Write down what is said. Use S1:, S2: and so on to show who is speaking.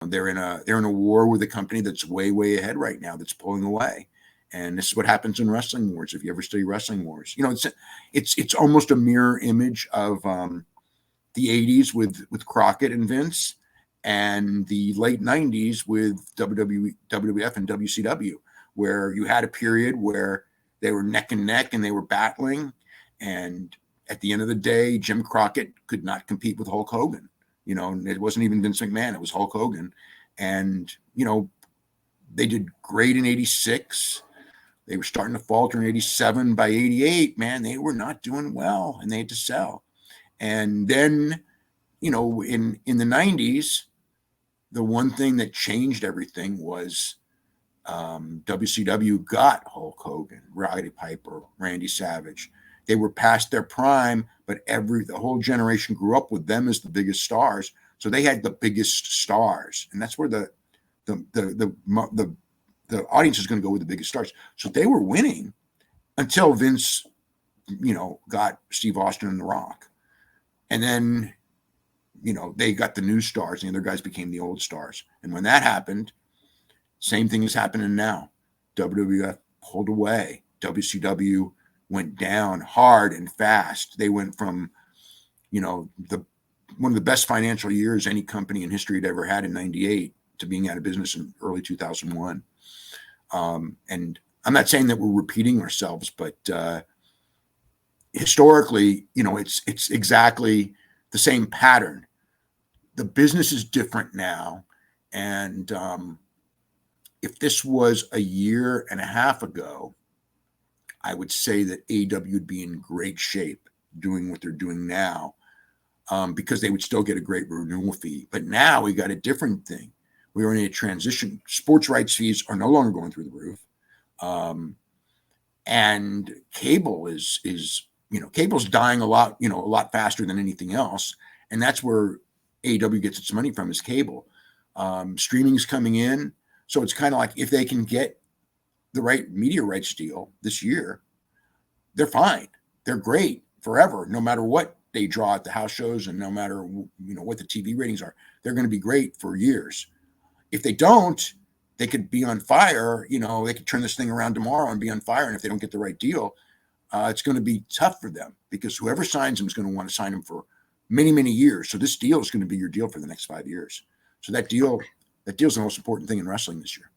S1: They're in a war with a company that's way ahead right now, that's pulling away. And this is what happens in wrestling wars. If you ever study wrestling wars, it's almost a mirror image of the 80s with Crockett and Vince, and the late 90s with WWF and WCW, where you had a period where they were neck and neck and they were battling. And at the end of the day, Jim Crockett could not compete with Hulk Hogan. It wasn't even Vince McMahon, it was Hulk Hogan. And, they did great in 86. They were starting to falter in 87. By 88, man, they were not doing well and they had to sell. And then, in the 90s, the one thing that changed everything was WCW got Hulk Hogan, Roddy Piper, Randy Savage. They were past their prime, but the whole generation grew up with them as the biggest stars. So they had the biggest stars, and that's where the audience is going to go with the biggest stars. So they were winning until Vince, got Steve Austin and The Rock, and then they got the new stars, and the other guys became the old stars. And when that happened, same thing is happening now. WWF pulled away. WCW went down hard and fast. They went from, one of the best financial years any company in history had ever had in 98 to being out of business in early 2001. And I'm not saying that we're repeating ourselves, but historically, it's exactly the same pattern. The business is different now. And if this was a year and a half ago, I would say that AEW would be in great shape doing what they're doing now, because they would still get a great renewal fee. But now we got a different thing. We are in a transition. Sports rights fees are no longer going through the roof. And cable is cable's dying a lot faster than anything else. And that's where AEW gets its money from, is cable. Streaming is coming in. So it's kind of like, if they can get the right media rights deal this year, they're fine. They're great forever, no matter what they draw at the house shows and no matter what the TV ratings are. They're going to be great for years. If they don't, they could be on fire. They could turn this thing around tomorrow and be on fire. And if they don't get the right deal, it's going to be tough for them, because whoever signs them is going to want to sign them for many years. So this deal is going to be your deal for the next 5 years. So that deal's the most important thing in wrestling this year.